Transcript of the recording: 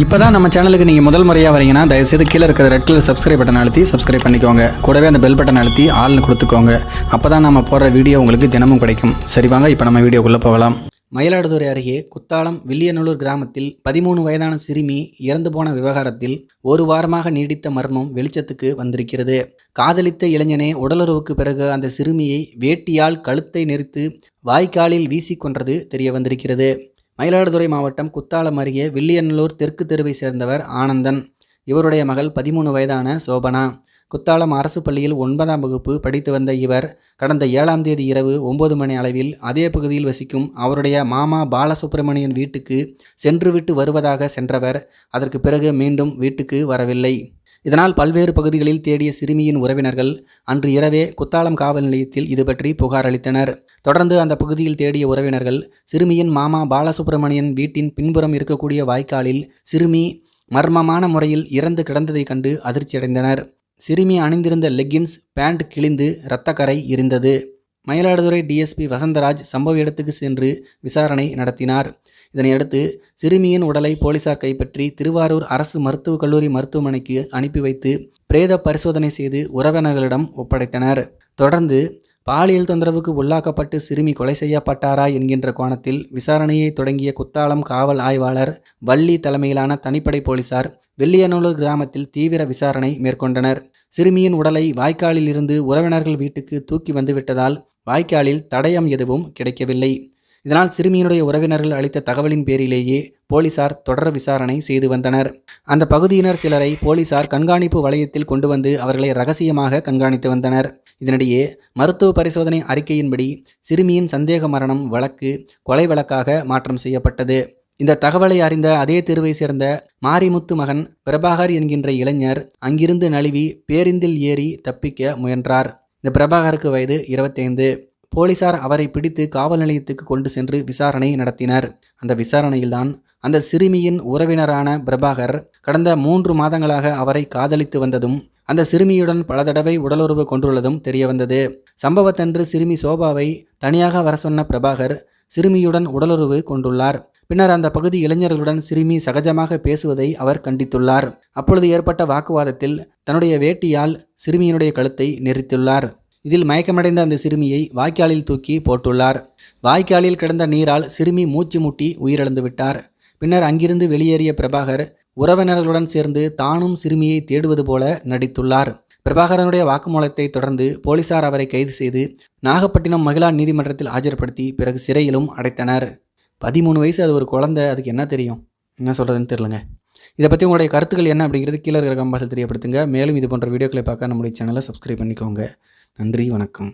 இப்போ தான் நம்ம சேனலுக்கு நீங்கள் முதல் முறையாக வரீங்கன்னா தயவுசெய்து கீழே இருக்கிற ரெட் கலர் சப்ஸ்கிரைப் பட்டன் அழுத்தி சப்ஸ்கிரைப் பண்ணிக்கோங்க. கூடவே அந்த பெல் பட்டன் அழுத்தி ஆள்னு கொடுத்துக்கோங்க. அப்போ தான் நம்ம போடுற வீடியோ உங்களுக்கு தினமும் கிடைக்கும். சரி வாங்க இப்போ நம்ம வீடியோக்குள்ளே போகலாம். மயிலாடுதுறை அருகே குத்தாலம் வில்லியநல்லூர் கிராமத்தில் 13 வயதான சிறுமி இறந்து போன விவகாரத்தில் ஒரு வாரமாக நீடித்த மர்மம் வெளிச்சத்துக்கு வந்திருக்கிறது. காதலித்த இளைஞனே உடலுறவுக்கு பிறகு அந்த சிறுமியை வேட்டியால் கழுத்தை நெரித்து வாய்க்காலில் வீசிக்கொன்றது தெரிய வந்திருக்கிறது. மயிலாடுதுறை மாவட்டம் குத்தாலம் அருகே வில்லியநல்லூர் தெற்கு தெருவை சேர்ந்தவர் ஆனந்தன். இவருடைய மகள் 13 வயதான சோபனா. குத்தாலம் அரசு பள்ளியில் 9ஆம் வகுப்பு படித்து வந்த இவர் கடந்த 7ஆம் தேதி இரவு 9 மணி அளவில் அதே பகுதியில் வசிக்கும் அவருடைய மாமா பாலசுப்ரமணியன் வீட்டுக்கு சென்றுவிட்டு வருவதாக சென்றவர் அதற்கு பிறகு மீண்டும் வீட்டுக்கு வரவில்லை. இதனால் பல்வேறு பகுதிகளில் தேடிய சிறுமியின் உறவினர்கள் அன்று இரவே குத்தாலம் காவல் நிலையத்தில் இது பற்றி புகார் அளித்தனர். தொடர்ந்து அந்த பகுதியில் தேடிய உறவினர்கள் சிறுமியின் மாமா பாலசுப்ரமணியன் வீட்டின் பின்புறம் இருக்கக்கூடிய வாய்க்காலில் சிறுமி மர்மமான முறையில் இறந்து கிடந்ததை கண்டு அதிர்ச்சியடைந்தனர். சிறுமி அணிந்திருந்த லெக்கின்ஸ் பேண்ட் கிழிந்து இரத்தக்கரை இருந்தது. மயிலாடுதுறை டிஎஸ்பி வசந்தராஜ் சம்பவ இடத்துக்கு சென்று விசாரணை நடத்தினார். இதனையடுத்து சிறுமியின் உடலை போலீசார் கைப்பற்றி திருவாரூர் அரசு மருத்துவக் கல்லூரி மருத்துவமனைக்கு அனுப்பி வைத்து பிரேத பரிசோதனை செய்து உறவினர்களிடம் ஒப்படைத்தனர். தொடர்ந்து பாலியல் தொந்தரவுக்கு உள்ளாக்கப்பட்டு சிறுமி கொலை செய்யப்பட்டாரா என்கின்ற கோணத்தில் விசாரணையை தொடங்கிய குத்தாலம் காவல் ஆய்வாளர் வள்ளி தலைமையிலான தனிப்படை போலீசார் வில்லியநல்லூர் கிராமத்தில் தீவிர விசாரணை மேற்கொண்டனர். சிறுமியின் உடலை வாய்க்காலில் இருந்து உறவினர்கள் வீட்டுக்கு தூக்கி வந்துவிட்டதால் வாய்க்காலில் தடயம் எதுவும் கிடைக்கவில்லை. இதனால் சிறுமியினுடைய உறவினர்கள் அளித்த தகவலின் பேரிலேயே போலீசார் தொடர் விசாரணை செய்து வந்தனர். அந்த பகுதியினர் சிலரை போலீசார் கண்காணிப்பு வளையத்தில் கொண்டு வந்து அவர்களை ரகசியமாக கண்காணித்து வந்தனர். இதனிடையே மருத்துவ பரிசோதனை அறிக்கையின்படி சிறுமியின் சந்தேக மரணம் வழக்கு கொலை வழக்காக மாற்றம் செய்யப்பட்டது. இந்த தகவலை அறிந்த அதே தெருவை சேர்ந்த மாரிமுத்து மகன் பிரபாகர் என்கின்ற இளைஞர் அங்கிருந்து நழுவி பேருந்தில் ஏறி தப்பிக்க முயன்றார். இந்த பிரபாகருக்கு வயது 25. போலீசார் அவரை பிடித்து காவல் நிலையத்துக்கு கொண்டு சென்று விசாரணை நடத்தினர். அந்த விசாரணையில்தான் அந்த சிறுமியின் உறவினரான பிரபாகர் கடந்த 3 மாதங்களாக அவரை காதலித்து வந்ததும் அந்த சிறுமியுடன் பல தடவை உடலுறவு கொண்டுள்ளதும் தெரியவந்தது. சம்பவத்தன்று சிறுமி சோபாவை தனியாக வர சொன்ன பிரபாகர் சிறுமியுடன் உடலுறவு கொண்டுள்ளார். பின்னர் அந்த பகுதி இளைஞர்களுடன் சிறுமி சகஜமாக பேசுவதை அவர் கண்டித்துள்ளார். அப்பொழுது ஏற்பட்ட வாக்குவாதத்தில் தன்னுடைய வேட்டியால் சிறுமியினுடைய கழுத்தை நெரித்துள்ளார். இதில் மயக்கமடைந்த அந்த சிறுமியை வாய்க்காலில் தூக்கி போட்டுள்ளார். வாய்க்காலில் கிடந்த நீரால் சிறுமி மூச்சு முட்டி உயிரிழந்து விட்டார். பின்னர் அங்கிருந்து வெளியேறிய பிரபாகர் உறவினர்களுடன் சேர்ந்து தானும் சிறுமியை தேடுவது போல நடித்துள்ளார். பிரபாகரனுடைய வாக்குமூலத்தை தொடர்ந்து போலீசார் அவரை கைது செய்து நாகப்பட்டினம் மகிழா நீதிமன்றத்தில் ஆஜர்படுத்தி பிறகு சிறையிலும் அடைத்தனர். 13 வயசு, அது ஒரு குழந்தை, அதுக்கு என்ன தெரியும், என்ன சொல்கிறதுன்னு தெரியலங்க. இதை பற்றி உங்களுடைய கருத்துக்கள் என்ன அப்படிங்கிறது கீழே இருக்கிற கம்பாசில் தெரியப்படுத்துங்க. மேலும் இது போன்ற வீடியோக்களை பார்க்க நம்முடைய சேனலை சப்ஸ்கிரைப் பண்ணிக்கோங்க. நன்றி, வணக்கம்.